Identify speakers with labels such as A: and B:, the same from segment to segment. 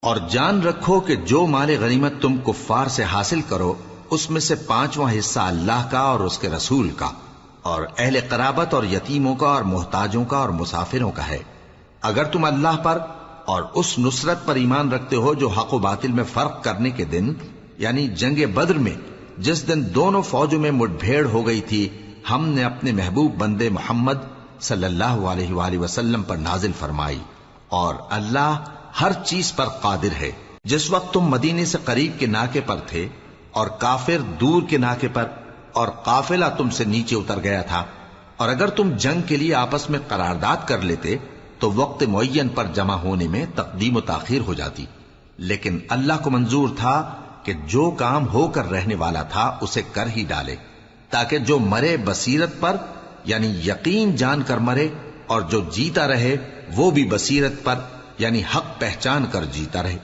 A: اور جان رکھو کہ جو مال غنیمت تم کفار سے حاصل کرو اس میں سے 5واں حصہ اللہ کا اور اس کے رسول کا اور اہل قرابت اور یتیموں کا اور محتاجوں کا اور مسافروں کا ہے، اگر تم اللہ پر اور اس نصرت پر ایمان رکھتے ہو جو حق و باطل میں فرق کرنے کے دن یعنی جنگ بدر میں جس دن دونوں فوجوں میں مٹ بھیڑ ہو گئی تھی ہم نے اپنے محبوب بندے محمد صلی اللہ علیہ وآلہ وسلم پر نازل فرمائی، اور اللہ ہر چیز پر قادر ہے۔ جس وقت تم مدینے سے قریب کے ناکے پر تھے اور کافر دور کے ناکے پر اور قافلہ تم سے نیچے اتر گیا تھا، اور اگر تم جنگ کے لیے آپس میں قرارداد کر لیتے تو وقت معین پر جمع ہونے میں تقدیم و تاخیر ہو جاتی، لیکن اللہ کو منظور تھا کہ جو کام ہو کر رہنے والا تھا اسے کر ہی ڈالے، تاکہ جو مرے بصیرت پر یعنی یقین جان کر مرے، اور جو جیتا رہے وہ بھی بصیرت پر یعنی حق پہچان کر جیتا رہے۔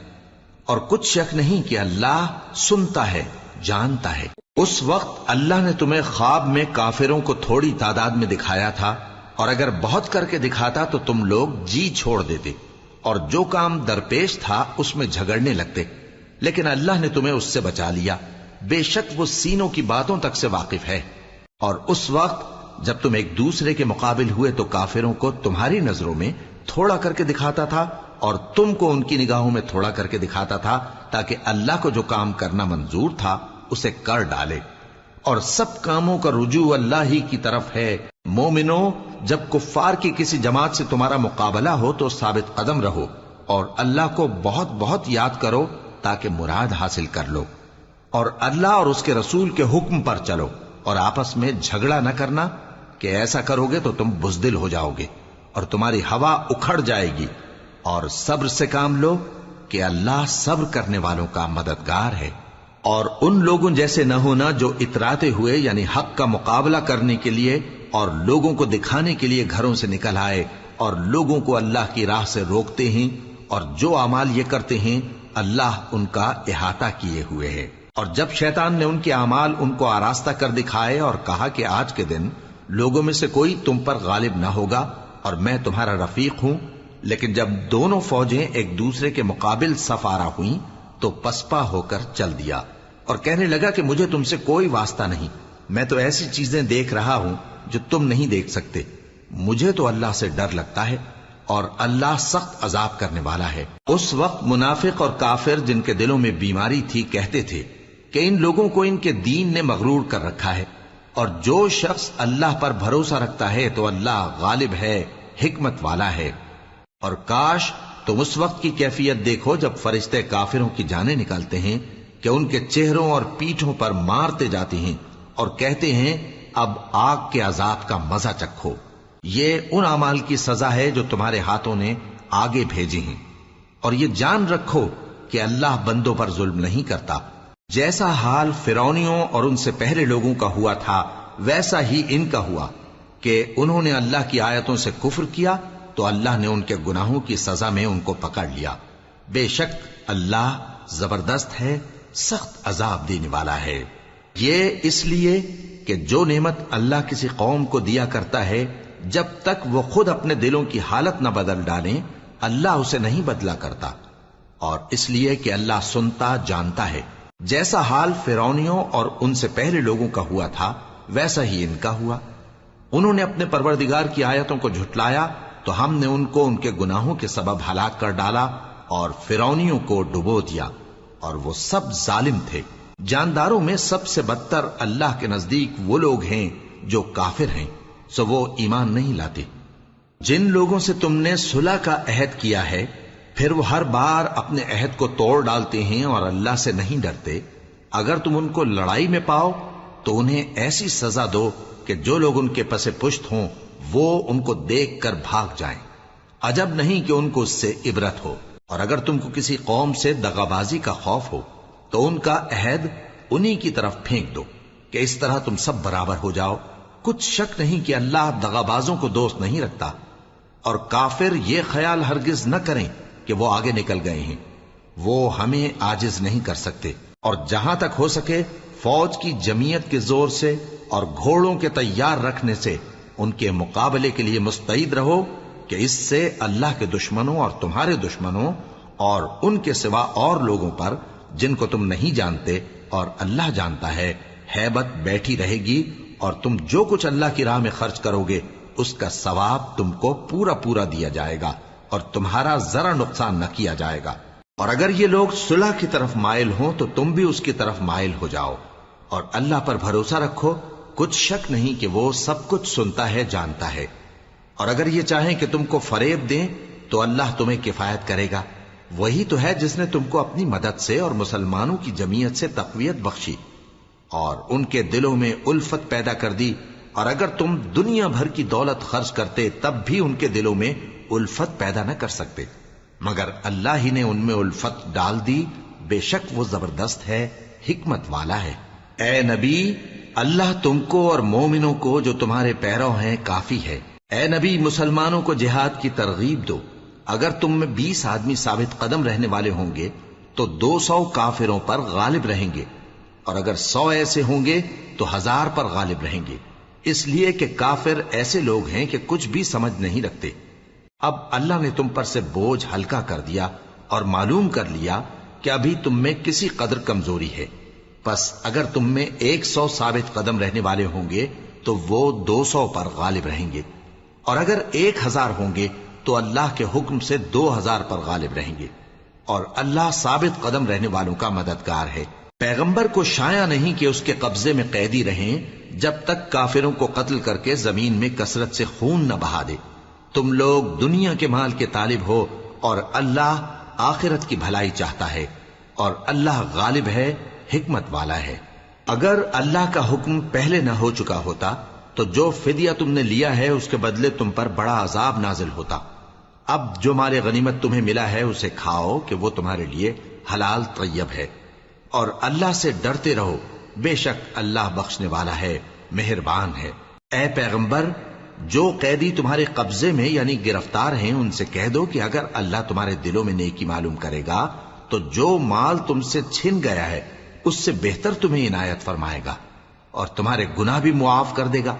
A: اور کچھ شک نہیں کہ اللہ سنتا ہے، جانتا ہے۔ اس وقت اللہ نے تمہیں خواب میں کافروں کو تھوڑی تعداد میں دکھایا تھا، اور اگر بہت کر کے دکھاتا تو تم لوگ جی چھوڑ دیتے اور جو کام درپیش تھا اس میں جھگڑنے لگتے، لیکن اللہ نے تمہیں اس سے بچا لیا، بے شک وہ سینوں کی باتوں تک سے واقف ہے۔ اور اس وقت جب تم ایک دوسرے کے مقابل ہوئے تو کافروں کو تمہاری نظروں میں تھوڑا کر کے دکھاتا تھا اور تم کو ان کی نگاہوں میں تھوڑا کر کے دکھاتا تھا، تاکہ اللہ کو جو کام کرنا منظور تھا اسے کر ڈالے، اور سب کاموں کا رجوع اللہ ہی کی طرف ہے۔ مومنو، جب کفار کی کسی جماعت سے تمہارا مقابلہ ہو تو ثابت قدم رہو اور اللہ کو بہت بہت یاد کرو تاکہ مراد حاصل کر لو، اور اللہ اور اس کے رسول کے حکم پر چلو، اور آپس میں جھگڑا نہ کرنا کہ ایسا کرو گے تو تم بزدل ہو جاؤ گے اور تمہاری ہوا اکھڑ جائے گی، اور صبر سے کام لو کہ اللہ صبر کرنے والوں کا مددگار ہے۔ اور ان لوگوں جیسے نہ ہونا جو اتراتے ہوئے یعنی حق کا مقابلہ کرنے کے لیے اور لوگوں کو دکھانے کے لیے گھروں سے نکل آئے اور لوگوں کو اللہ کی راہ سے روکتے ہیں، اور جو اعمال یہ کرتے ہیں اللہ ان کا احاطہ کیے ہوئے ہے۔ اور جب شیطان نے ان کے اعمال ان کو آراستہ کر دکھائے اور کہا کہ آج کے دن لوگوں میں سے کوئی تم پر غالب نہ ہوگا اور میں تمہارا رفیق ہوں، لیکن جب دونوں فوجیں ایک دوسرے کے مقابل صف آرا ہوئیں تو پسپا ہو کر چل دیا اور کہنے لگا کہ مجھے تم سے کوئی واسطہ نہیں، میں تو ایسی چیزیں دیکھ رہا ہوں جو تم نہیں دیکھ سکتے، مجھے تو اللہ سے ڈر لگتا ہے اور اللہ سخت عذاب کرنے والا ہے۔ اس وقت منافق اور کافر جن کے دلوں میں بیماری تھی کہتے تھے کہ ان لوگوں کو ان کے دین نے مغرور کر رکھا ہے، اور جو شخص اللہ پر بھروسہ رکھتا ہے تو اللہ غالب ہے، حکمت والا ہے۔ اور کاش تم اس وقت کی کیفیت دیکھو جب فرشتے کافروں کی جانیں نکالتے ہیں کہ ان کے چہروں اور پیٹھوں پر مارتے جاتے ہیں اور کہتے ہیں اب آگ کے عذاب کا مزہ چکھو، یہ ان اعمال کی سزا ہے جو تمہارے ہاتھوں نے آگے بھیجی ہیں۔ اور یہ جان رکھو کہ اللہ بندوں پر ظلم نہیں کرتا، جیسا حال فرعونیوں اور ان سے پہلے لوگوں کا ہوا تھا ویسا ہی ان کا ہوا کہ انہوں نے اللہ کی آیتوں سے کفر کیا تو اللہ نے ان کے گناہوں کی سزا میں ان کو پکڑ لیا، بے شک اللہ زبردست ہے، سخت عذاب دینے والا ہے۔ یہ اس لیے کہ جو نعمت اللہ کسی قوم کو دیا کرتا ہے جب تک وہ خود اپنے دلوں کی حالت نہ بدل ڈالیں اللہ اسے نہیں بدلا کرتا، اور اس لیے کہ اللہ سنتا جانتا ہے۔ جیسا حال فرعونیوں اور ان سے پہلے لوگوں کا ہوا تھا ویسا ہی ان کا ہوا، انہوں نے اپنے پروردگار کی آیتوں کو جھٹلایا تو ہم نے ان کو ان کے گناہوں کے سبب ہلاک کر ڈالا اور فرعونیوں کو ڈبو دیا، اور وہ سب ظالم تھے۔ جانداروں میں سب سے بدتر اللہ کے نزدیک وہ لوگ ہیں جو کافر ہیں، سو وہ ایمان نہیں لاتے۔ جن لوگوں سے تم نے صلح کا عہد کیا ہے پھر وہ ہر بار اپنے عہد کو توڑ ڈالتے ہیں اور اللہ سے نہیں ڈرتے، اگر تم ان کو لڑائی میں پاؤ تو انہیں ایسی سزا دو کہ جو لوگ ان کے پس پشت ہوں وہ ان کو دیکھ کر بھاگ جائیں، عجب نہیں کہ ان کو اس سے عبرت ہو۔ اور اگر تم کو کسی قوم سے دغابازی کا خوف ہو تو ان کا عہد انہی کی طرف پھینک دو کہ اس طرح تم سب برابر ہو جاؤ، کچھ شک نہیں کہ اللہ دغابازوں کو دوست نہیں رکھتا۔ اور کافر یہ خیال ہرگز نہ کریں کہ وہ آگے نکل گئے ہیں، وہ ہمیں عاجز نہیں کر سکتے، اور جہاں تک ہو سکے فوج کی جمعیت کے زور سے اور گھوڑوں کے تیار رکھنے سے ان کے مقابلے کے لیے مستعد رہو کہ اس سے اللہ کے دشمنوں اور تمہارے دشمنوں اور ان کے سوا اور لوگوں پر جن کو تم نہیں جانتے اور اللہ جانتا ہے ہیبت بیٹھی رہے گی، اور تم جو کچھ اللہ کی راہ میں خرچ کرو گے اس کا ثواب تم کو پورا پورا دیا جائے گا اور تمہارا ذرا نقصان نہ کیا جائے گا۔ اور اگر یہ لوگ صلح کی طرف مائل ہوں تو تم بھی اس کی طرف مائل ہو جاؤ، اور اللہ پر بھروسہ رکھو، کچھ شک نہیں کہ وہ سب کچھ سنتا ہے، جانتا ہے۔ اور اگر یہ چاہیں کہ تم کو فریب دیں تو اللہ تمہیں کفایت کرے گا، وہی تو ہے جس نے تم کو اپنی مدد سے اور مسلمانوں کی جمعیت سے تقویت بخشی اور ان کے دلوں میں الفت پیدا کر دی، اور اگر تم دنیا بھر کی دولت خرچ کرتے تب بھی ان کے دلوں میں الفت پیدا نہ کر سکتے، مگر اللہ ہی نے ان میں الفت ڈال دی، بے شک وہ زبردست ہے، حکمت والا ہے۔ اے نبی، اللہ تم کو اور مومنوں کو جو تمہارے پیرو ہیں کافی ہے۔ اے نبی، مسلمانوں کو جہاد کی ترغیب دو۔ اگر تم میں 20 آدمی ثابت قدم رہنے والے ہوں گے تو 200 کافروں پر غالب رہیں گے، اور اگر 100 ایسے ہوں گے تو 1000 پر غالب رہیں گے، اس لیے کہ کافر ایسے لوگ ہیں کہ کچھ بھی سمجھ نہیں رکھتے۔ اب اللہ نے تم پر سے بوجھ ہلکا کر دیا اور معلوم کر لیا کہ ابھی تم میں کسی قدر کمزوری ہے، پس اگر تم میں 100 ثابت قدم رہنے والے ہوں گے تو وہ 200 پر غالب رہیں گے، اور اگر 1000 ہوں گے تو اللہ کے حکم سے 2000 پر غالب رہیں گے، اور اللہ ثابت قدم رہنے والوں کا مددگار ہے۔ پیغمبر کو شایع نہیں کہ اس کے قبضے میں قیدی رہیں جب تک کافروں کو قتل کر کے زمین میں کثرت سے خون نہ بہا دے۔ تم لوگ دنیا کے مال کے طالب ہو اور اللہ آخرت کی بھلائی چاہتا ہے، اور اللہ غالب ہے، حکمت والا ہے۔ اگر اللہ کا حکم پہلے نہ ہو چکا ہوتا تو جو فدیہ تم نے لیا ہے اس کے بدلے تم پر بڑا عذاب نازل ہوتا۔ اب جو مال غنیمت تمہیں ملا ہے اسے کھاؤ کہ وہ تمہارے لیے حلال طیب ہے، اور اللہ سے ڈرتے رہو، بے شک اللہ بخشنے والا ہے، مہربان ہے۔ اے پیغمبر، جو قیدی تمہارے قبضے میں یعنی گرفتار ہیں ان سے کہہ دو کہ اگر اللہ تمہارے دلوں میں نیکی معلوم کرے گا تو جو مال تم سے چھن گیا ہے اس سے بہتر تمہیں عنایت فرمائے گا اور تمہارے گناہ بھی معاف کر دے گا،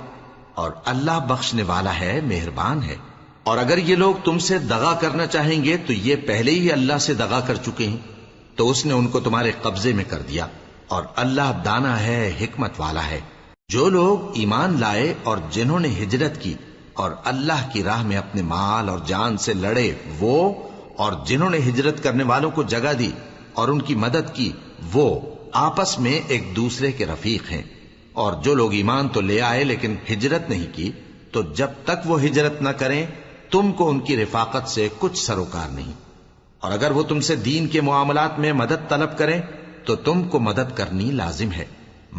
A: اور اللہ بخشنے والا ہے، مہربان ہے۔ اور اگر یہ لوگ تم سے دغا کرنا چاہیں گے تو یہ پہلے ہی اللہ سے دغا کر چکے ہیں، تو اس نے ان کو تمہارے قبضے میں کر دیا، اور اللہ دانا ہے، حکمت والا ہے۔ جو لوگ ایمان لائے اور جنہوں نے ہجرت کی اور اللہ کی راہ میں اپنے مال اور جان سے لڑے، وہ اور جنہوں نے ہجرت کرنے والوں کو جگہ دی اور ان کی مدد کی، وہ آپس میں ایک دوسرے کے رفیق ہیں۔ اور جو لوگ ایمان تو لے آئے لیکن ہجرت نہیں کی، تو جب تک وہ ہجرت نہ کریں تم کو ان کی رفاقت سے کچھ سروکار نہیں، اور اگر وہ تم سے دین کے معاملات میں مدد طلب کریں تو تم کو مدد کرنی لازم ہے،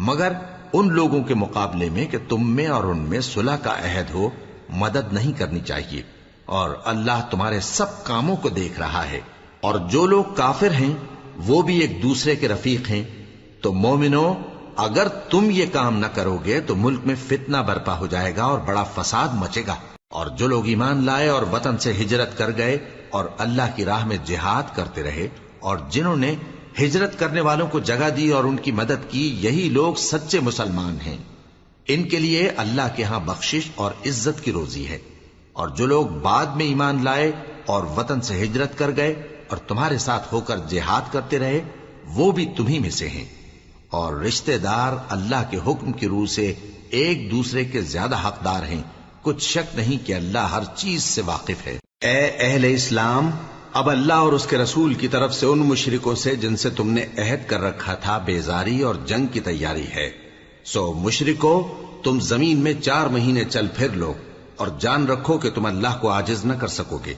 A: مگر ان لوگوں کے مقابلے میں کہ تم میں اور ان میں صلح کا عہد ہو مدد نہیں کرنی چاہیے، اور اللہ تمہارے سب کاموں کو دیکھ رہا ہے۔ اور جو لوگ کافر ہیں وہ بھی ایک دوسرے کے رفیق ہیں۔ تو مومنو، اگر تم یہ کام نہ کرو گے تو ملک میں فتنہ برپا ہو جائے گا اور بڑا فساد مچے گا۔ اور جو لوگ ایمان لائے اور وطن سے ہجرت کر گئے اور اللہ کی راہ میں جہاد کرتے رہے، اور جنہوں نے ہجرت کرنے والوں کو جگہ دی اور ان کی مدد کی، یہی لوگ سچے مسلمان ہیں۔ ان کے لیے اللہ کے ہاں بخشش اور عزت کی روزی ہے۔ اور جو لوگ بعد میں ایمان لائے اور وطن سے ہجرت کر گئے اور تمہارے ساتھ ہو کر جہاد کرتے رہے، وہ بھی تمہیں میں سے ہیں۔ اور رشتہ دار اللہ کے حکم کی روح سے ایک دوسرے کے زیادہ حقدار ہیں، کچھ شک نہیں کہ اللہ ہر چیز سے واقف ہے۔ اے اہل اسلام، اب اللہ اور اس کے رسول کی طرف سے ان مشرکوں سے جن سے تم نے عہد کر رکھا تھا بیزاری اور جنگ کی تیاری ہے۔ سو مشرکو، تم زمین میں 4 مہینے چل پھر لو اور جان رکھو کہ تم اللہ کو عاجز نہ کر سکو گے،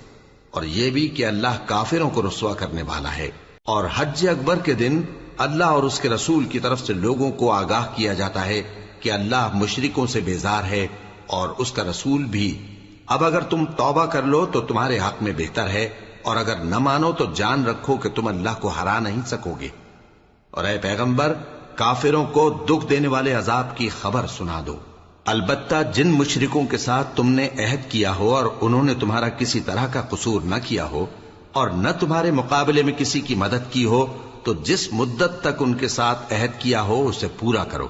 A: اور یہ بھی کہ اللہ کافروں کو رسوا کرنے والا ہے۔ اور حج اکبر کے دن اللہ اور اس کے رسول کی طرف سے لوگوں کو آگاہ کیا جاتا ہے کہ اللہ مشرکوں سے بیزار ہے اور اس کا رسول بھی۔ اب اگر تم توبہ کر لو تو تمہارے حق میں بہتر ہے، اور اگر نہ مانو تو جان رکھو کہ تم اللہ کو ہرا نہیں سکو گے۔ اور اے پیغمبر، کافروں کو دکھ دینے والے عذاب کی خبر سنا دو۔ البتہ جن مشرکوں کے ساتھ تم نے عہد کیا ہو اور انہوں نے تمہارا کسی طرح کا قصور نہ کیا ہو اور نہ تمہارے مقابلے میں کسی کی مدد کی ہو، تو جس مدت تک ان کے ساتھ عہد کیا ہو اسے پورا کرو،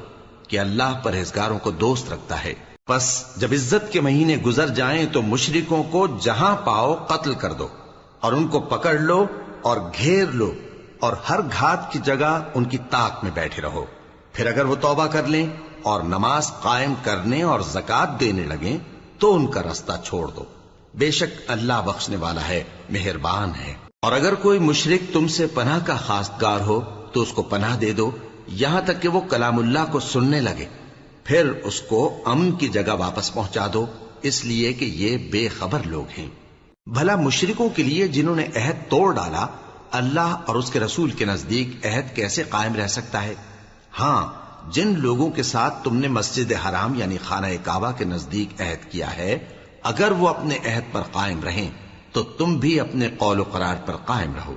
A: کہ اللہ پرہیزگاروں کو دوست رکھتا ہے۔ پس جب عزت کے مہینے گزر جائیں تو مشرکوں کو جہاں پاؤ قتل کر دو، اور ان کو پکڑ لو اور گھیر لو اور ہر گھات کی جگہ ان کی طاق میں بیٹھے رہو. پھر اگر وہ توبہ کر لیں اور نماز قائم کرنے اور زکات دینے لگیں تو ان کا رستہ چھوڑ دو. بے شک اللہ بخشنے والا ہے، مہربان ہے. اور اگر کوئی مشرک تم سے پناہ کا خواستگار ہو تو اس کو پناہ دے دو یہاں تک کہ وہ کلام اللہ کو سننے لگے، پھر اس کو امن کی جگہ واپس پہنچا دو، اس لیے کہ یہ بے خبر لوگ ہیں. بھلا مشرکوں کے لیے جنہوں نے عہد توڑ ڈالا اللہ اور اس کے رسول کے نزدیک عہد کیسے قائم رہ سکتا ہے؟ ہاں، جن لوگوں کے ساتھ تم نے مسجد حرام یعنی خانہ کعبہ کے نزدیک عہد کیا ہے، اگر وہ اپنے عہد پر قائم رہیں تو تم بھی اپنے قول و قرار پر قائم رہو.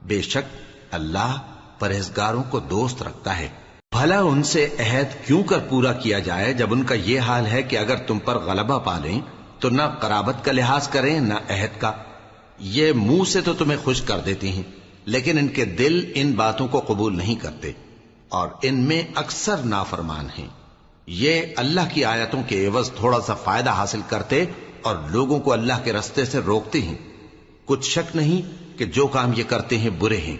A: بے شک اللہ پرہیزگاروں کو دوست رکھتا ہے. بھلا ان سے عہد کیوں کر پورا کیا جائے جب ان کا یہ حال ہے کہ اگر تم پر غلبہ پالیں تو نہ قرابت کا لحاظ کریں نہ عہد کا. یہ منہ سے تو تمہیں خوش کر دیتی ہیں لیکن ان کے دل ان باتوں کو قبول نہیں کرتے اور ان میں اکثر نافرمان ہیں. یہ اللہ کی آیتوں کے عوض تھوڑا سا فائدہ حاصل کرتے اور لوگوں کو اللہ کے رستے سے روکتے ہیں. کچھ شک نہیں کہ جو کام یہ کرتے ہیں برے ہیں.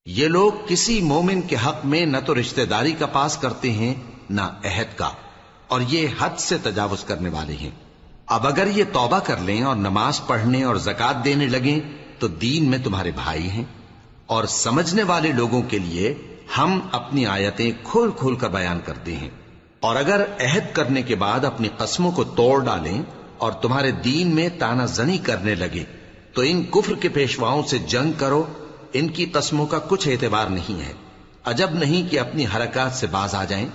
A: یہ لوگ کسی مومن کے حق میں نہ تو رشتہ داری کا پاس کرتے ہیں نہ عہد کا، اور یہ حد سے تجاوز کرنے والے ہیں. اب اگر یہ توبہ کر لیں اور نماز پڑھنے اور زکات دینے لگیں تو دین میں تمہارے بھائی ہیں. اور سمجھنے والے لوگوں کے لیے ہم اپنی آیتیں کھول کھول کر بیان کرتے ہیں. اور اگر عہد کرنے کے بعد اپنی قسموں کو توڑ ڈالیں اور تمہارے دین میں تانا زنی کرنے لگے تو ان کفر کے پیشواؤں سے جنگ کرو. ان کی قسموں کا کچھ اعتبار نہیں ہے. عجب نہیں کہ اپنی حرکات سے باز آ جائیں.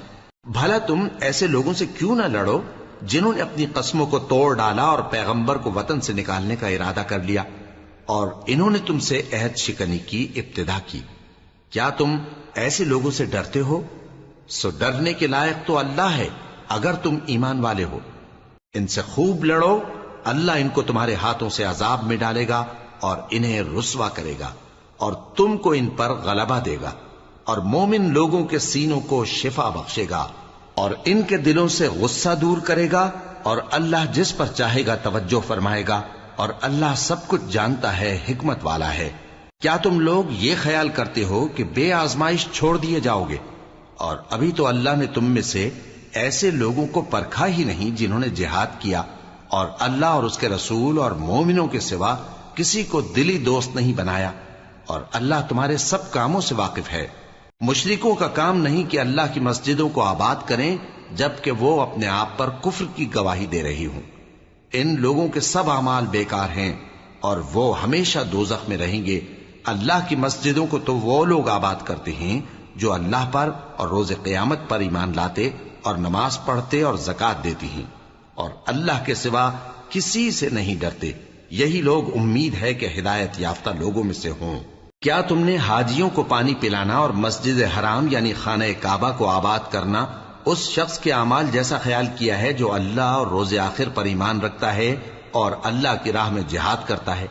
A: بھلا تم ایسے لوگوں سے کیوں نہ لڑو جنہوں نے اپنی قسموں کو توڑ ڈالا اور پیغمبر کو وطن سے نکالنے کا ارادہ کر لیا اور انہوں نے تم سے عہد شکنی کی ابتدا کی. کیا تم ایسے لوگوں سے ڈرتے ہو؟ سو ڈرنے کے لائق تو اللہ ہے اگر تم ایمان والے ہو. ان سے خوب لڑو، اللہ ان کو تمہارے ہاتھوں سے عذاب میں ڈالے گا اور انہیں رسوا کرے گا اور تم کو ان پر غلبہ دے گا اور مومن لوگوں کے سینوں کو شفا بخشے گا اور ان کے دلوں سے غصہ دور کرے گا اور اللہ جس پر چاہے گا توجہ فرمائے گا اور اللہ سب کچھ جانتا ہے، حکمت والا ہے. کیا تم لوگ یہ خیال کرتے ہو کہ بے آزمائش چھوڑ دیے جاؤ گے؟ اور ابھی تو اللہ نے تم میں سے ایسے لوگوں کو پرکھا ہی نہیں جنہوں نے جہاد کیا اور اللہ اور اس کے رسول اور مومنوں کے سوا کسی کو دلی دوست نہیں بنایا. اور اللہ تمہارے سب کاموں سے واقف ہے. مشرکوں کا کام نہیں کہ اللہ کی مسجدوں کو آباد کریں جبکہ وہ اپنے آپ پر کفر کی گواہی دے رہی ہوں. ان لوگوں کے سب اعمال بیکار ہیں اور وہ ہمیشہ دوزخ میں رہیں گے. اللہ کی مسجدوں کو تو وہ لوگ آباد کرتے ہیں جو اللہ پر اور روز قیامت پر ایمان لاتے اور نماز پڑھتے اور زکات دیتی ہیں اور اللہ کے سوا کسی سے نہیں ڈرتے. یہی لوگ امید ہے کہ ہدایت یافتہ لوگوں میں سے ہوں. کیا تم نے حاجیوں کو پانی پلانا اور مسجد حرام یعنی خانہ کعبہ کو آباد کرنا اس شخص کے اعمال جیسا خیال کیا ہے جو اللہ اور روز آخر پر ایمان رکھتا ہے اور اللہ کی راہ میں جہاد کرتا ہے؟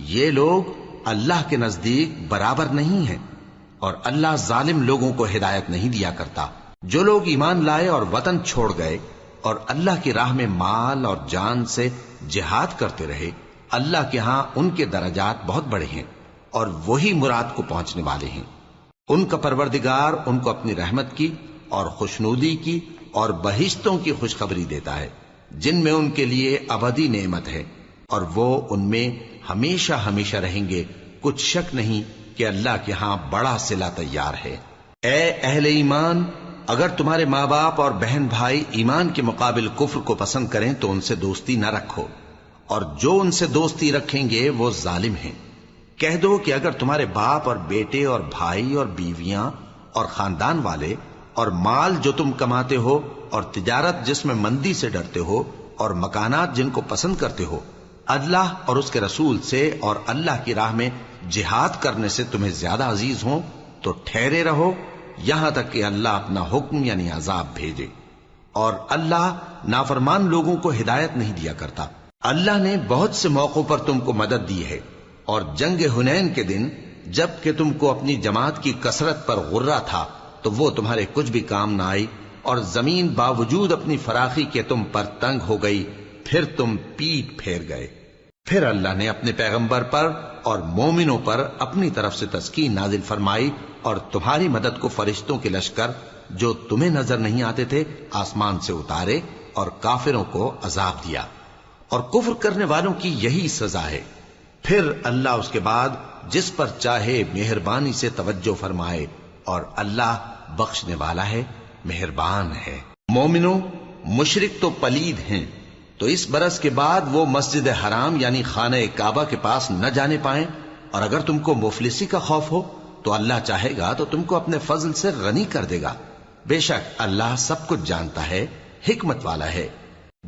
A: یہ لوگ اللہ کے نزدیک برابر نہیں ہیں اور اللہ ظالم لوگوں کو ہدایت نہیں دیا کرتا. جو لوگ ایمان لائے اور وطن چھوڑ گئے اور اللہ کی راہ میں مال اور جان سے جہاد کرتے رہے، اللہ کے ہاں ان کے درجات بہت بڑے ہیں اور وہی مراد کو پہنچنے والے ہیں. ان کا پروردگار ان کو اپنی رحمت کی اور خوشنودی کی اور بہشتوں کی خوشخبری دیتا ہے جن میں ان کے لیے ابدی نعمت ہے اور وہ ان میں ہمیشہ ہمیشہ رہیں گے. کچھ شک نہیں کہ اللہ کے ہاں بڑا صلہ تیار ہے. اے اہل ایمان، اگر تمہارے ماں باپ اور بہن بھائی ایمان کے مقابل کفر کو پسند کریں تو ان سے دوستی نہ رکھو، اور جو ان سے دوستی رکھیں گے وہ ظالم ہیں. کہہ دو کہ اگر تمہارے باپ اور بیٹے اور بھائی اور بیویاں اور خاندان والے اور مال جو تم کماتے ہو اور تجارت جس میں مندی سے ڈرتے ہو اور مکانات جن کو پسند کرتے ہو اللہ اور اس کے رسول سے اور اللہ کی راہ میں جہاد کرنے سے تمہیں زیادہ عزیز ہوں تو ٹھہرے رہو یہاں تک کہ اللہ اپنا حکم یعنی عذاب بھیجے. اور اللہ نافرمان لوگوں کو ہدایت نہیں دیا کرتا. اللہ نے بہت سے موقعوں پر تم کو مدد دی ہے اور جنگ حنین کے دن جب کہ تم کو اپنی جماعت کی کثرت پر غرہ تھا تو وہ تمہارے کچھ بھی کام نہ آئی اور زمین باوجود اپنی فراخی کے تم پر تنگ ہو گئی، پھر تم پیٹ پھیر گئے. پھر اللہ نے اپنے پیغمبر پر اور مومنوں پر اپنی طرف سے تسکین نازل فرمائی اور تمہاری مدد کو فرشتوں کے لشکر جو تمہیں نظر نہیں آتے تھے آسمان سے اتارے اور کافروں کو عذاب دیا، اور کفر کرنے والوں کی یہی سزا ہے۔ پھر اللہ اس کے بعد جس پر چاہے مہربانی سے توجہ فرمائے، اور اللہ بخشنے والا ہے، مہربان ہے۔ مومنوں، مشرک تو پلید ہیں، تو اس برس کے بعد وہ مسجد حرام یعنی خانہ کعبہ کے پاس نہ جانے پائیں، اور اگر تم کو مفلسی کا خوف ہو تو اللہ چاہے گا تو تم کو اپنے فضل سے غنی کر دے گا۔ بے شک اللہ سب کچھ جانتا ہے، حکمت والا ہے۔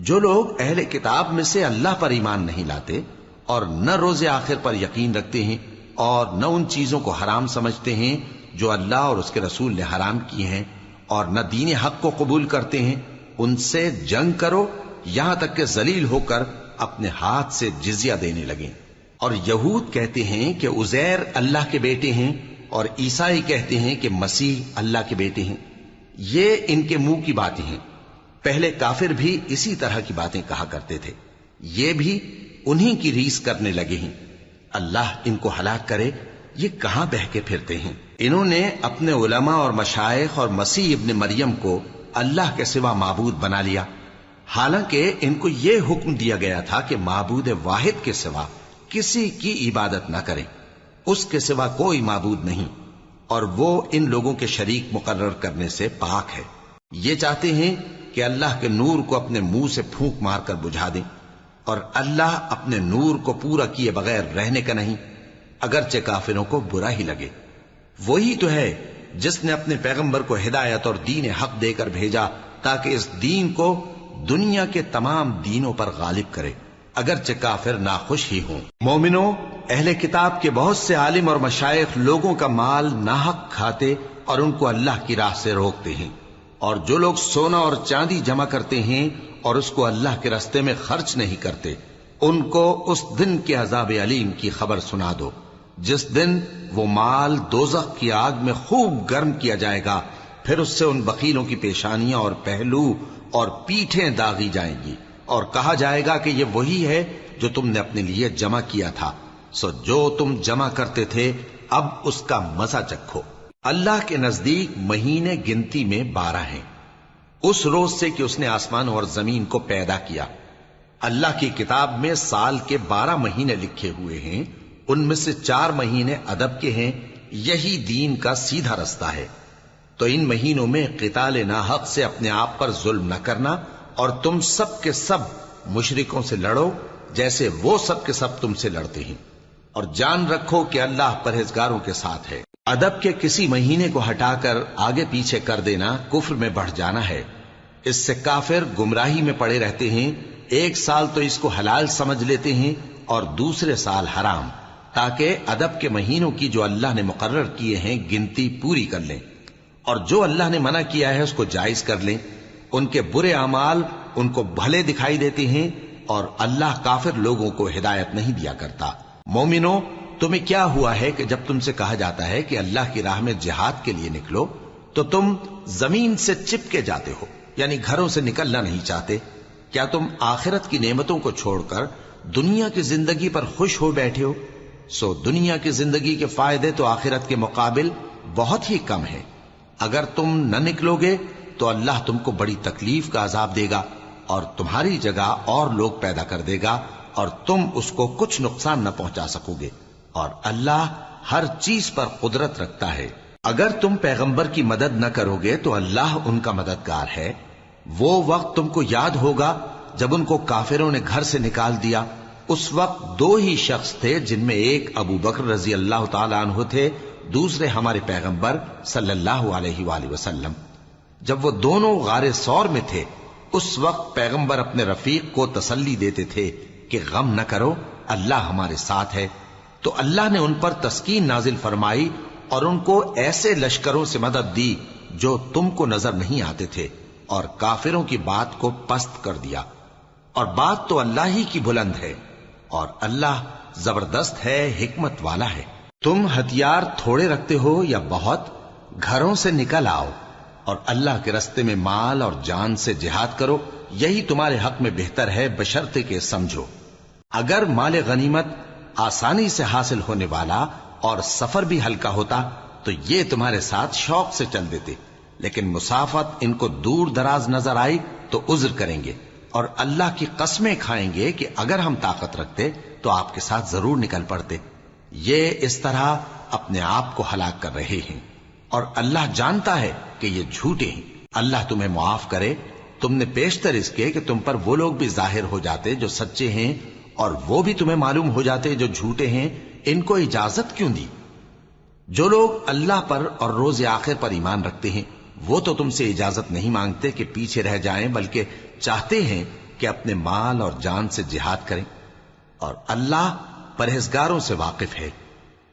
A: جو لوگ اہل کتاب میں سے اللہ پر ایمان نہیں لاتے اور نہ روز آخر پر یقین رکھتے ہیں اور نہ ان چیزوں کو حرام سمجھتے ہیں جو اللہ اور اس کے رسول نے حرام کی ہیں، اور نہ دین حق کو قبول کرتے ہیں، ان سے جنگ کرو یہاں تک کہ ذلیل ہو کر اپنے ہاتھ سے جزیہ دینے لگیں۔ اور یہود کہتے ہیں کہ عزیر اللہ کے بیٹے ہیں، اور عیسائی کہتے ہیں کہ مسیح اللہ کے بیٹے ہیں۔ یہ ان کے منہ کی باتیں ہیں، پہلے کافر بھی اسی طرح کی باتیں کہا کرتے تھے، یہ بھی انہی کی ریس کرنے لگے ہیں۔ اللہ ان کو ہلاک کرے، یہ کہاں بہہ کے پھرتے ہیں۔ انہوں نے اپنے علماء اور مشائخ اور مسیح ابن مریم کو اللہ کے سوا معبود بنا لیا، حالانکہ ان کو یہ حکم دیا گیا تھا کہ معبود واحد کے سوا کسی کی عبادت نہ کریں، اس کے سوا کوئی معبود نہیں، اور وہ ان لوگوں کے شریک مقرر کرنے سے پاک ہے۔ یہ چاہتے ہیں کہ اللہ کے نور کو اپنے منہ سے پھونک مار کر بجھا دیں، اور اللہ اپنے نور کو پورا کیے بغیر رہنے کا نہیں، اگرچہ کافروں کو برا ہی لگے۔ وہی تو ہے جس نے اپنے پیغمبر کو ہدایت اور دین حق دے کر بھیجا تاکہ اس دین کو دنیا کے تمام دینوں پر غالب کرے، اگرچہ کافر ناخوش ہی ہوں۔ مومنوں، اہل کتاب کے بہت سے عالم اور مشائخ لوگوں کا مال ناحق کھاتے اور ان کو اللہ کی راہ سے روکتے ہیں، اور جو لوگ سونا اور چاندی جمع کرتے ہیں اور اس کو اللہ کے راستے میں خرچ نہیں کرتے، ان کو اس دن کے عذاب علیم کی خبر سنا دو، جس دن وہ مال دوزخ کی آگ میں خوب گرم کیا جائے گا، پھر اس سے ان بخیلوں کی پیشانیاں اور پہلو اور پیٹھیں داغی جائیں گی، اور کہا جائے گا کہ یہ وہی ہے جو تم نے اپنے لیے جمع کیا تھا، سو جو تم جمع کرتے تھے اب اس کا مزہ چکھو۔ اللہ کے نزدیک مہینے گنتی میں 12 ہیں، اس روز سے کہ اس نے آسمان اور زمین کو پیدا کیا۔ اللہ کی کتاب میں سال کے 12 مہینے لکھے ہوئے ہیں، ان میں سے 4 مہینے ادب کے ہیں، یہی دین کا سیدھا رستہ ہے۔ تو ان مہینوں میں قتال ناحق سے اپنے آپ پر ظلم نہ کرنا، اور تم سب کے سب مشرکوں سے لڑو جیسے وہ سب کے سب تم سے لڑتے ہیں، اور جان رکھو کہ اللہ پرہیزگاروں کے ساتھ ہے۔ ادب کے کسی مہینے کو ہٹا کر آگے پیچھے کر دینا کفر میں بڑھ جانا ہے، اس سے کافر گمراہی میں پڑے رہتے ہیں۔ ایک سال تو اس کو حلال سمجھ لیتے ہیں اور دوسرے سال حرام، تاکہ ادب کے مہینوں کی جو اللہ نے مقرر کیے ہیں گنتی پوری کر لیں، اور جو اللہ نے منع کیا ہے اس کو جائز کر لیں۔ ان کے برے اعمال ان کو بھلے دکھائی دیتے ہیں، اور اللہ کافر لوگوں کو ہدایت نہیں دیا کرتا۔ مومنوں، تمہیں کیا ہوا ہے کہ جب تم سے کہا جاتا ہے کہ اللہ کی راہ میں جہاد کے لیے نکلو تو تم زمین سے چپکے جاتے ہو، یعنی گھروں سے نکلنا نہیں چاہتے؟ کیا تم آخرت کی نعمتوں کو چھوڑ کر دنیا کی زندگی پر خوش ہو بیٹھے ہو؟ سو دنیا کی زندگی کے فائدے تو آخرت کے مقابل بہت ہی کم ہے۔ اگر تم نہ نکلو گے تو اللہ تم کو بڑی تکلیف کا عذاب دے گا، اور تمہاری جگہ اور لوگ پیدا کر دے گا، اور تم اس کو کچھ نقصان نہ پہنچا سکو گے، اور اللہ ہر چیز پر قدرت رکھتا ہے۔ اگر تم پیغمبر کی مدد نہ کرو گے تو اللہ ان کا مددگار ہے۔ وہ وقت تم کو یاد ہوگا جب ان کو کافروں نے گھر سے نکال دیا، اس وقت 2 ہی شخص تھے، جن میں ایک ابو بکر رضی اللہ تعالی عنہ تھے، دوسرے ہمارے پیغمبر صلی اللہ علیہ وآلہ وسلم۔ جب وہ دونوں غار ثور میں تھے، اس وقت پیغمبر اپنے رفیق کو تسلی دیتے تھے کہ غم نہ کرو، اللہ ہمارے ساتھ ہے۔ تو اللہ نے ان پر تسکین نازل فرمائی اور ان کو ایسے لشکروں سے مدد دی جو تم کو نظر نہیں آتے تھے، اور کافروں کی بات کو پست کر دیا۔ اور بات تو اللہ ہی کی بلند ہے، اور اللہ زبردست ہے، حکمت والا ہے۔ تم ہتھیار تھوڑے رکھتے ہو یا بہت، گھروں سے نکل آؤ اور اللہ کے راستے میں مال اور جان سے جہاد کرو، یہی تمہارے حق میں بہتر ہے، بشرطے کہ سمجھو۔ اگر مال غنیمت آسانی سے حاصل ہونے والا اور سفر بھی ہلکا ہوتا تو یہ تمہارے ساتھ شوق سے چل دیتے، لیکن مسافت ان کو دور دراز نظر آئی تو عذر کریں گے، اور اللہ کی قسمیں کھائیں گے کہ اگر ہم طاقت رکھتے تو آپ کے ساتھ ضرور نکل پڑتے۔ یہ اس طرح اپنے آپ کو ہلاک کر رہے ہیں، اور اللہ جانتا ہے کہ یہ جھوٹے ہیں۔ اللہ تمہیں معاف کرے، تم نے پیشتر اس کے کہ تم پر وہ لوگ بھی ظاہر ہو جاتے جو سچے ہیں، اور وہ بھی تمہیں معلوم ہو جاتے جو جھوٹے ہیں۔ ان کو اجازت کیوں دی؟ جو لوگ اللہ پر اور روز آخر پر ایمان رکھتے ہیں وہ تو تم سے اجازت نہیں مانگتے کہ پیچھے رہ جائیں، بلکہ چاہتے ہیں کہ اپنے مال اور جان سے جہاد کریں، اور اللہ پرہیزگاروں سے واقف ہے۔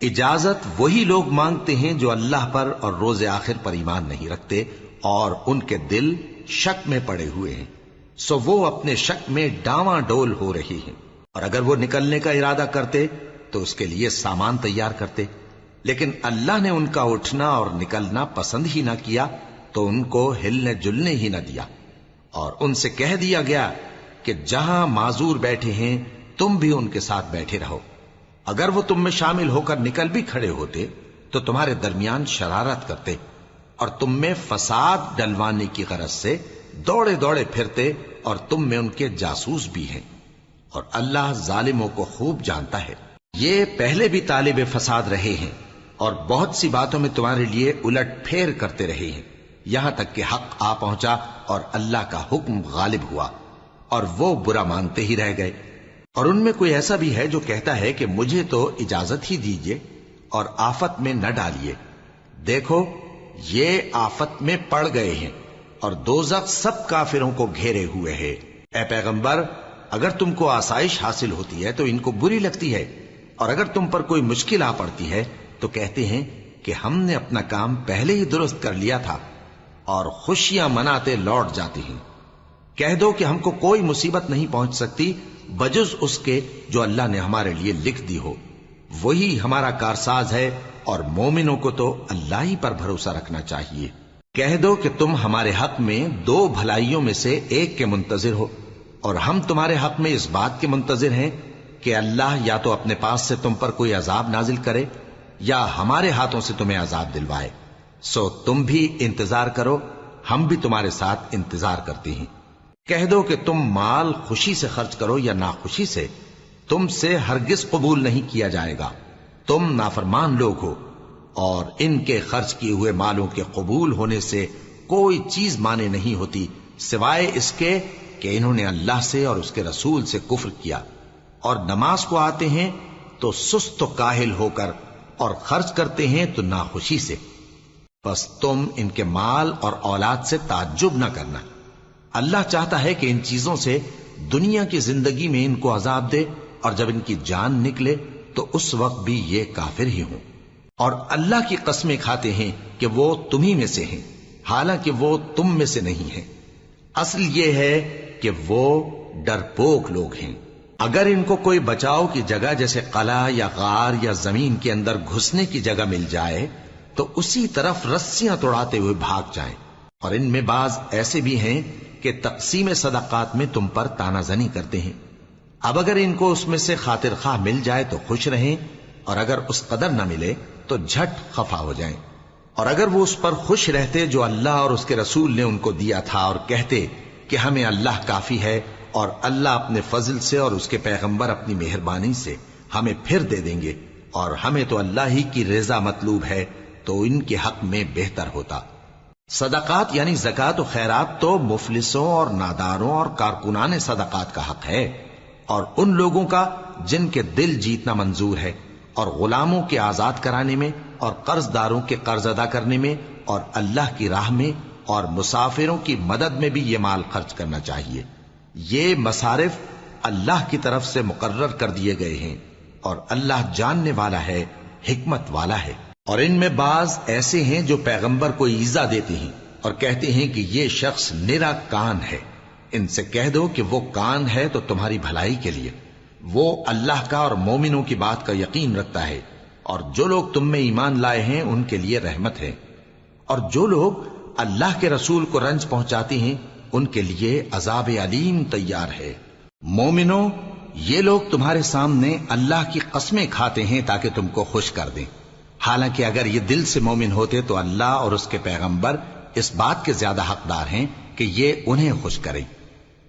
A: اجازت وہی لوگ مانگتے ہیں جو اللہ پر اور روز آخر پر ایمان نہیں رکھتے اور ان کے دل شک میں پڑے ہوئے ہیں، سو وہ اپنے شک میں ڈاواں ڈول ہو رہی ہیں۔ اور اگر وہ نکلنے کا ارادہ کرتے تو اس کے لیے سامان تیار کرتے، لیکن اللہ نے ان کا اٹھنا اور نکلنا پسند ہی نہ کیا تو ان کو ہلنے جلنے ہی نہ دیا، اور ان سے کہہ دیا گیا کہ جہاں معذور بیٹھے ہیں تم بھی ان کے ساتھ بیٹھے رہو۔ اگر وہ تم میں شامل ہو کر نکل بھی کھڑے ہوتے تو تمہارے درمیان شرارت کرتے اور تم میں فساد ڈلوانے کی غرض سے دوڑے دوڑے پھرتے، اور تم میں ان کے جاسوس بھی ہیں، اور اللہ ظالموں کو خوب جانتا ہے۔ یہ پہلے بھی طالب فساد رہے ہیں اور بہت سی باتوں میں تمہارے لیے الٹ پھیر کرتے رہے ہیں، یہاں تک کہ حق آ پہنچا اور اللہ کا حکم غالب ہوا، اور وہ برا مانتے ہی رہ گئے۔ اور ان میں کوئی ایسا بھی ہے جو کہتا ہے کہ مجھے تو اجازت ہی دیجئے اور آفت میں نہ ڈالیے۔ دیکھو یہ آفت میں پڑ گئے ہیں، اور دوزخ سب کافروں کو گھیرے ہوئے ہے۔ اے پیغمبر، اگر تم کو آسائش حاصل ہوتی ہے تو ان کو بری لگتی ہے، اور اگر تم پر کوئی مشکل آ پڑتی ہے تو کہتے ہیں کہ ہم نے اپنا کام پہلے ہی درست کر لیا تھا، اور خوشیاں مناتے لوٹ جاتی ہیں۔ کہہ دو کہ ہم کو کوئی مصیبت نہیں پہنچ سکتی بجز اس کے جو اللہ نے ہمارے لیے لکھ دی ہو، وہی ہمارا کارساز ہے، اور مومنوں کو تو اللہ ہی پر بھروسہ رکھنا چاہیے۔ کہہ دو کہ تم ہمارے حق میں دو بھلائیوں میں سے ایک کے منتظر ہو، اور ہم تمہارے حق میں اس بات کے منتظر ہیں کہ اللہ یا تو اپنے پاس سے تم پر کوئی عذاب نازل کرے یا ہمارے ہاتھوں سے تمہیں عذاب دلوائے، سو تم بھی انتظار کرو، ہم بھی تمہارے ساتھ انتظار کرتے ہیں۔ کہہ دو کہ تم مال خوشی سے خرچ کرو یا ناخوشی سے، تم سے ہرگز قبول نہیں کیا جائے گا، تم نافرمان لوگ ہو، اور ان کے خرچ کیے ہوئے مالوں کے قبول ہونے سے کوئی چیز مانے نہیں ہوتی سوائے اس کے کہ انہوں نے اللہ سے اور اس کے رسول سے کفر کیا، اور نماز کو آتے ہیں تو سست و کاہل ہو کر، اور خرچ کرتے ہیں تو ناخوشی سے۔ بس تم ان کے مال اور اولاد سے تعجب نہ کرنا، اللہ چاہتا ہے کہ ان چیزوں سے دنیا کی زندگی میں ان کو عذاب دے، اور جب ان کی جان نکلے تو اس وقت بھی یہ کافر ہی ہوں، اور اللہ کی قسمیں کھاتے ہیں کہ وہ تمہیں میں سے ہیں، حالانکہ وہ تم میں سے نہیں ہیں۔ اصل یہ ہے کہ وہ ڈرپوک لوگ ہیں۔ اگر ان کو کوئی بچاؤ کی جگہ جیسے قلعہ یا غار یا زمین کے اندر گھسنے کی جگہ مل جائے تو اسی طرف رسیاں توڑاتے ہوئے بھاگ جائیں، اور ان میں بعض ایسے بھی ہیں کہ تقسیم صدقات میں تم پر تانا زنی کرتے ہیں۔ اب اگر ان کو اس میں سے خاطر خواہ مل جائے تو خوش رہیں، اور اگر اس قدر نہ ملے تو جھٹ خفا ہو جائیں۔ اور اگر وہ اس پر خوش رہتے جو اللہ اور اس کے رسول نے ان کو دیا تھا، اور کہتے کہ ہمیں اللہ کافی ہے، اور اللہ اپنے فضل سے اور اس کے پیغمبر اپنی مہربانی سے ہمیں پھر دے دیں گے، اور ہمیں تو اللہ ہی کی رضا مطلوب ہے، تو ان کے حق میں بہتر ہوتا۔ صدقات یعنی زکوٰۃ و خیرات تو مفلسوں اور ناداروں اور کارکنان صدقات کا حق ہے، اور ان لوگوں کا جن کے دل جیتنا منظور ہے، اور غلاموں کے آزاد کرانے میں، اور قرض داروں کے قرض ادا کرنے میں، اور اللہ کی راہ میں، اور مسافروں کی مدد میں بھی یہ مال خرچ کرنا چاہیے۔ یہ مصارف اللہ کی طرف سے مقرر کر دیے گئے ہیں، اور اللہ جاننے والا ہے، حکمت والا ہے۔ اور ان میں بعض ایسے ہیں جو پیغمبر کو ایذا دیتے ہیں اور کہتے ہیں کہ یہ شخص نرا کان ہے۔ ان سے کہہ دو کہ وہ کان ہے تو تمہاری بھلائی کے لیے، وہ اللہ کا اور مومنوں کی بات کا یقین رکھتا ہے، اور جو لوگ تم میں ایمان لائے ہیں ان کے لیے رحمت ہے، اور جو لوگ اللہ کے رسول کو رنج پہنچاتے ہیں ان کے لیے عذاب علیم تیار ہے۔ مومنوں، یہ لوگ تمہارے سامنے اللہ کی قسمیں کھاتے ہیں تاکہ تم کو خوش کر دیں، حالانکہ اگر یہ دل سے مومن ہوتے تو اللہ اور اس کے پیغمبر اس بات کے زیادہ حقدار ہیں کہ یہ انہیں خوش کریں۔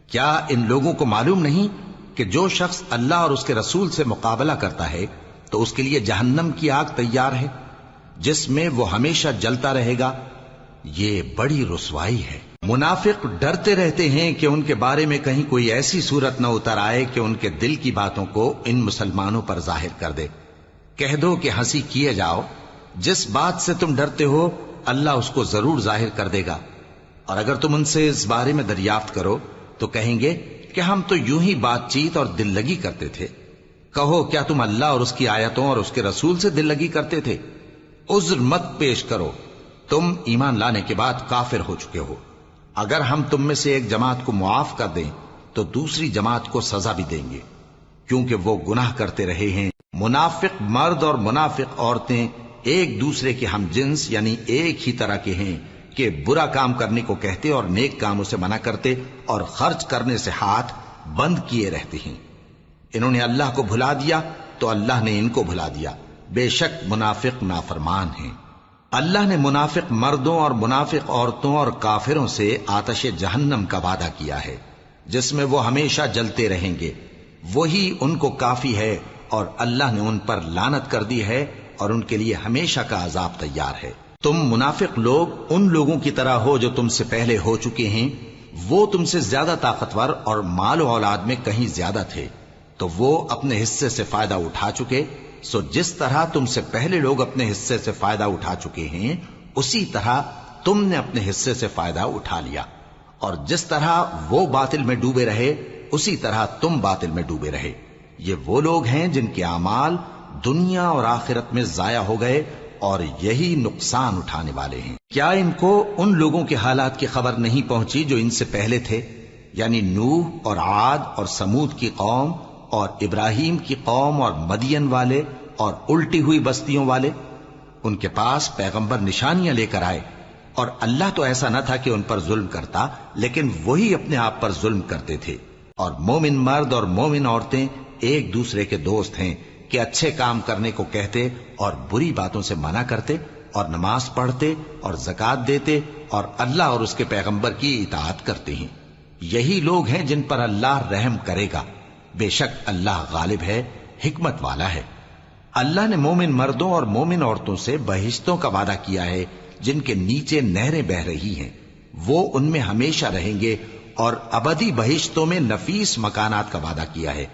A: کیا ان لوگوں کو معلوم نہیں کہ جو شخص اللہ اور اس کے رسول سے مقابلہ کرتا ہے تو اس کے لیے جہنم کی آگ تیار ہے جس میں وہ ہمیشہ جلتا رہے گا؟ یہ بڑی رسوائی ہے۔ منافق ڈرتے رہتے ہیں کہ ان کے بارے میں کہیں کوئی ایسی صورت نہ اتر آئے کہ ان کے دل کی باتوں کو ان مسلمانوں پر ظاہر کر دے۔ کہہ دو کہ ہنسی کیے جاؤ، جس بات سے تم ڈرتے ہو اللہ اس کو ضرور ظاہر کر دے گا، اور اگر تم ان سے اس بارے میں دریافت کرو تو کہیں گے کہ ہم تو یوں ہی بات چیت اور دل لگی کرتے تھے۔ کہو کیا تم اللہ اور اس کی آیتوں اور اس کے رسول سے دل لگی کرتے تھے؟ عذر مت پیش کرو، تم ایمان لانے کے بعد کافر ہو چکے ہو۔ اگر ہم تم میں سے ایک جماعت کو معاف کر دیں تو دوسری جماعت کو سزا بھی دیں گے، کیونکہ وہ گناہ کرتے رہے ہیں۔ منافق مرد اور منافق عورتیں ایک دوسرے کے ہم جنس یعنی ایک ہی طرح کے ہیں کہ برا کام کرنے کو کہتے اور نیک کاموں سے منع کرتے اور خرچ کرنے سے ہاتھ بند کیے رہتے ہیں۔ انہوں نے اللہ کو بھلا دیا تو اللہ نے ان کو بھلا دیا، بے شک منافق نافرمان ہیں۔ اللہ نے منافق مردوں اور منافق عورتوں اور کافروں سے آتش جہنم کا وعدہ کیا ہے جس میں وہ ہمیشہ جلتے رہیں گے، وہی ان کو کافی ہے، اور اللہ نے ان پر لعنت کر دی ہے اور ان کے لیے ہمیشہ کا عذاب تیار ہے۔ تم منافق لوگ ان لوگوں کی طرح ہو جو تم سے پہلے ہو چکے ہیں، وہ تم سے زیادہ طاقتور اور مال و اولاد میں کہیں زیادہ تھے، تو وہ اپنے حصے سے فائدہ اٹھا چکے، سو جس طرح تم سے پہلے لوگ اپنے حصے سے فائدہ اٹھا چکے ہیں اسی طرح تم نے اپنے حصے سے فائدہ اٹھا لیا، اور جس طرح وہ باطل میں ڈوبے رہے اسی طرح تم باطل میں ڈوبے رہے۔ یہ وہ لوگ ہیں جن کے اعمال دنیا اور آخرت میں ضائع ہو گئے اور یہی نقصان اٹھانے والے ہیں۔ کیا ان کو ان لوگوں کے حالات کی خبر نہیں پہنچی جو ان سے پہلے تھے، یعنی نوح اور عاد اور سمود کی قوم اور ابراہیم کی قوم اور مدین والے اور الٹی ہوئی بستیوں والے؟ ان کے پاس پیغمبر نشانیاں لے کر آئے، اور اللہ تو ایسا نہ تھا کہ ان پر ظلم کرتا، لیکن وہی اپنے آپ پر ظلم کرتے تھے۔ اور مومن مرد اور مومن عورتیں ایک دوسرے کے دوست ہیں کہ اچھے کام کرنے کو کہتے اور بری باتوں سے منع کرتے، اور نماز پڑھتے اور زکوٰۃ دیتے اور اللہ اور اس کے پیغمبر کی اطاعت کرتے ہیں۔ یہی لوگ ہیں جن پر اللہ رحم کرے گا، بے شک اللہ غالب ہے، حکمت والا ہے۔ اللہ نے مومن مردوں اور مومن عورتوں سے بہشتوں کا وعدہ کیا ہے جن کے نیچے نہریں بہ رہی ہیں، وہ ان میں ہمیشہ رہیں گے، اور ابدی بہشتوں میں نفیس مکانات کا وعدہ کیا ہے۔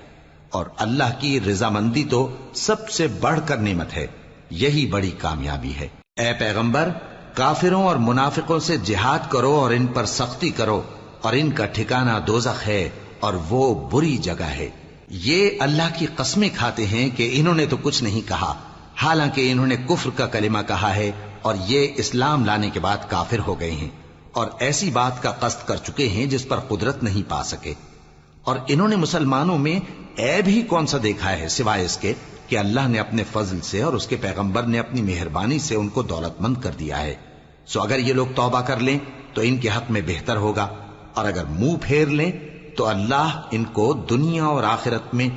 A: اور اللہ کی رضامندی تو سب سے بڑھ کر نعمت ہے، یہی بڑی کامیابی ہے۔ اے پیغمبر، کافروں اور منافقوں سے جہاد کرو اور ان پر سختی کرو، اور ان کا ٹھکانہ دوزخ ہے اور وہ بری جگہ ہے۔ یہ اللہ کی قسمیں کھاتے ہیں کہ انہوں نے تو کچھ نہیں کہا، حالانکہ انہوں نے کفر کا کلمہ کہا ہے اور یہ اسلام لانے کے بعد کافر ہو گئے ہیں، اور ایسی بات کا قصد کر چکے ہیں جس پر قدرت نہیں پا سکے۔ اور انہوں نے مسلمانوں میں عیب ہی کون سا دیکھا ہے سوائے اس کے کہ اللہ نے اپنے فضل سے اور اس کے پیغمبر نے اپنی مہربانی سے ان کو دولت مند کر دیا ہے۔ سو اگر یہ لوگ توبہ کر لیں تو ان کے حق میں بہتر ہوگا، اور اگر منہ پھیر لیں تو اللہ ان کو دنیا اور آخرت میں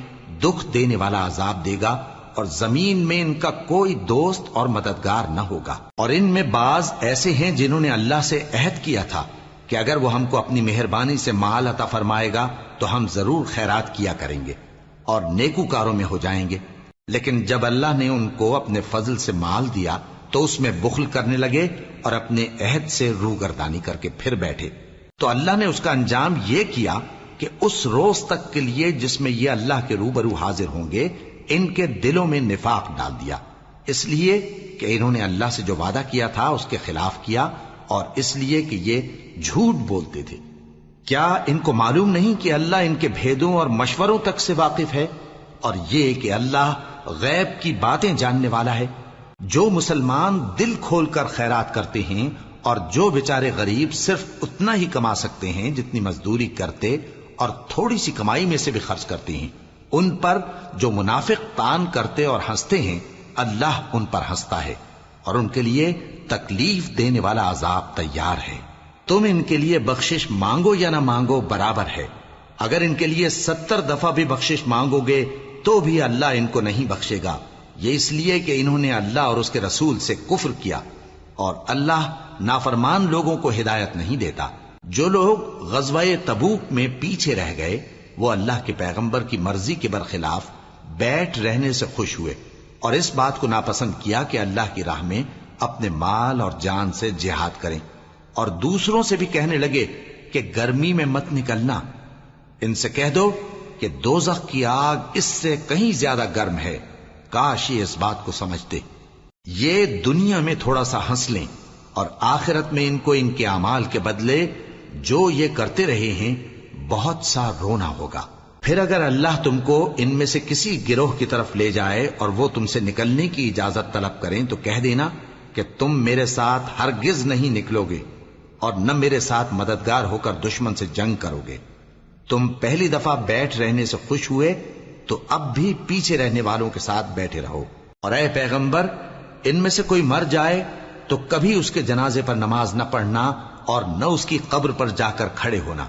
A: دکھ دینے والا عذاب دے گا، اور زمین میں ان کا کوئی دوست اور مددگار نہ ہوگا۔ اور ان میں بعض ایسے ہیں جنہوں نے اللہ سے عہد کیا تھا کہ اگر وہ ہم کو اپنی مہربانی سے مال عطا فرمائے گا تو ہم ضرور خیرات کیا کریں گے اور نیکوکاروں میں ہو جائیں گے، لیکن جب اللہ نے ان کو اپنے فضل سے مال دیا تو اس میں بخل کرنے لگے اور اپنے عہد سے روگردانی کر کے پھر بیٹھے، تو اللہ نے اس کا انجام یہ کیا کہ اس روز تک کے لیے جس میں یہ اللہ کے روبرو حاضر ہوں گے ان کے دلوں میں نفاق ڈال دیا، اس لیے کہ انہوں نے اللہ سے جو وعدہ کیا تھا اس کے خلاف کیا، اور اس لیے کہ یہ جھوٹ بولتے تھے۔ کیا ان کو معلوم نہیں کہ اللہ ان کے بھیدوں اور مشوروں تک سے واقف ہے، اور یہ کہ اللہ غیب کی باتیں جاننے والا ہے؟ جو مسلمان دل کھول کر خیرات کرتے ہیں اور جو بیچارے غریب صرف اتنا ہی کما سکتے ہیں جتنی مزدوری کرتے اور تھوڑی سی کمائی میں سے بھی خرچ کرتے ہیں، ان پر جو منافق تان کرتے اور ہنستے ہیں اللہ ان پر ہنستا ہے، اور ان کے لیے تکلیف دینے والا عذاب تیار ہے۔ تم ان کے لیے بخشش مانگو یا نہ مانگو برابر ہے، اگر ان کے لیے 70 دفعہ بھی بخشش مانگو گے تو بھی اللہ ان کو نہیں بخشے گا، یہ اس لیے کہ انہوں نے اللہ اور اس کے رسول سے کفر کیا، اور اللہ نافرمان لوگوں کو ہدایت نہیں دیتا۔ جو لوگ غزوہ تبوک میں پیچھے رہ گئے وہ اللہ کے پیغمبر کی مرضی کے برخلاف بیٹھ رہنے سے خوش ہوئے اور اس بات کو ناپسند کیا کہ اللہ کی راہ میں اپنے مال اور جان سے جہاد کریں، اور دوسروں سے بھی کہنے لگے کہ گرمی میں مت نکلنا۔ ان سے کہہ دو کہ دوزخ کی آگ اس سے کہیں زیادہ گرم ہے، کاش یہ اس بات کو سمجھتے۔ یہ دنیا میں تھوڑا سا ہنس لیں اور آخرت میں ان کو ان کے اعمال کے بدلے جو یہ کرتے رہے ہیں بہت سا رونا ہوگا۔ پھر اگر اللہ تم کو ان میں سے کسی گروہ کی طرف لے جائے اور وہ تم سے نکلنے کی اجازت طلب کریں تو کہہ دینا کہ تم میرے ساتھ ہرگز نہیں نکلو گے اور نہ میرے ساتھ مددگار ہو کر دشمن سے جنگ کرو گے۔ تم پہلی دفعہ بیٹھ رہنے سے خوش ہوئے تو اب بھی پیچھے رہنے والوں کے ساتھ بیٹھے رہو، اور اے پیغمبر ان میں سے کوئی مر جائے تو کبھی اس کے جنازے پر نماز نہ پڑھنا اور نہ اس کی قبر پر جا کر کھڑے ہونا۔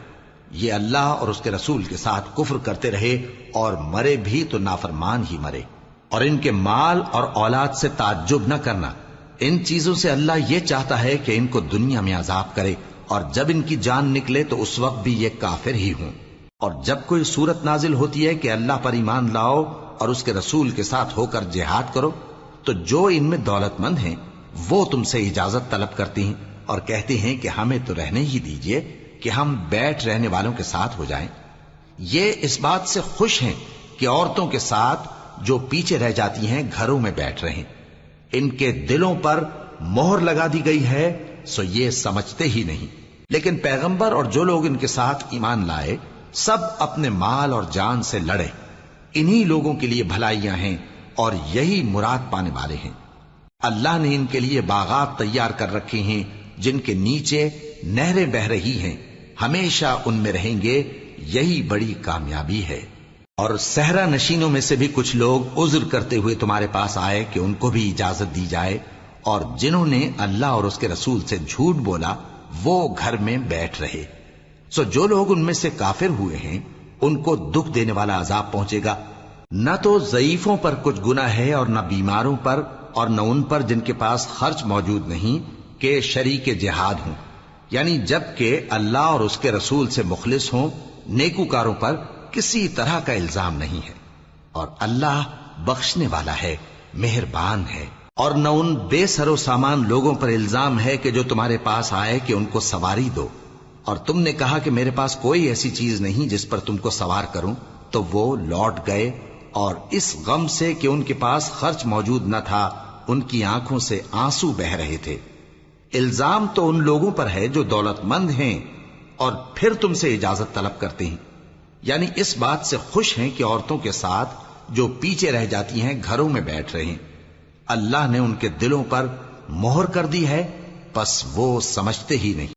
A: یہ اللہ اور اس کے رسول کے ساتھ کفر کرتے رہے اور مرے بھی تو نافرمان ہی مرے۔ اور ان کے مال اور اولاد سے تعجب نہ کرنا، ان چیزوں سے اللہ یہ چاہتا ہے کہ ان کو دنیا میں عذاب کرے، اور جب ان کی جان نکلے تو اس وقت بھی یہ کافر ہی ہوں۔ اور جب کوئی صورت نازل ہوتی ہے کہ اللہ پر ایمان لاؤ اور اس کے رسول کے ساتھ ہو کر جہاد کرو، تو جو ان میں دولت مند ہیں وہ تم سے اجازت طلب کرتی ہیں اور کہتے ہیں کہ ہمیں تو رہنے ہی دیجئے کہ ہم بیٹھ رہنے والوں کے ساتھ ہو جائیں۔ یہ اس بات سے خوش ہیں کہ عورتوں کے ساتھ جو پیچھے رہ جاتی ہیں گھروں میں بیٹھ رہیں۔ ان کے دلوں پر مہر لگا دی گئی ہے سو یہ سمجھتے ہی نہیں۔ لیکن پیغمبر اور جو لوگ ان کے ساتھ ایمان لائے سب اپنے مال اور جان سے لڑے، انہی لوگوں کے لیے بھلائیاں ہیں اور یہی مراد پانے والے ہیں۔ اللہ نے ان کے لیے باغات تیار کر رکھے ہیں جن کے نیچے نہریں بہ رہی ہیں، ہمیشہ ان میں رہیں گے، یہی بڑی کامیابی ہے۔ اور صحرا نشینوں میں سے بھی کچھ لوگ عذر کرتے ہوئے تمہارے پاس آئے کہ ان کو بھی اجازت دی جائے، اور جنہوں نے اللہ اور اس کے رسول سے جھوٹ بولا وہ گھر میں بیٹھ رہے۔ سو جو لوگ ان میں سے کافر ہوئے ہیں ان کو دکھ دینے والا عذاب پہنچے گا۔ نہ تو ضعیفوں پر کچھ گناہ ہے اور نہ بیماروں پر اور نہ ان پر جن کے پاس خرچ موجود نہیں کہ شریک جہاد ہوں، یعنی جب کہ اللہ اور اس کے رسول سے مخلص ہوں، نیکوکاروں پر کسی طرح کا الزام نہیں ہے، اور اللہ بخشنے والا ہے، مہربان ہے۔ اور نہ ان بے سر و سامان لوگوں پر الزام ہے کہ جو تمہارے پاس آئے کہ ان کو سواری دو، اور تم نے کہا کہ میرے پاس کوئی ایسی چیز نہیں جس پر تم کو سوار کروں، تو وہ لوٹ گئے، اور اس غم سے کہ ان کے پاس خرچ موجود نہ تھا ان کی آنکھوں سے آنسو بہ رہے تھے۔ الزام تو ان لوگوں پر ہے جو دولت مند ہیں اور پھر تم سے اجازت طلب کرتے ہیں، یعنی اس بات سے خوش ہیں کہ عورتوں کے ساتھ جو پیچھے رہ جاتی ہیں گھروں میں بیٹھ رہے ہیں۔ اللہ نے ان کے دلوں پر مہر کر دی ہے، پس وہ سمجھتے ہی نہیں۔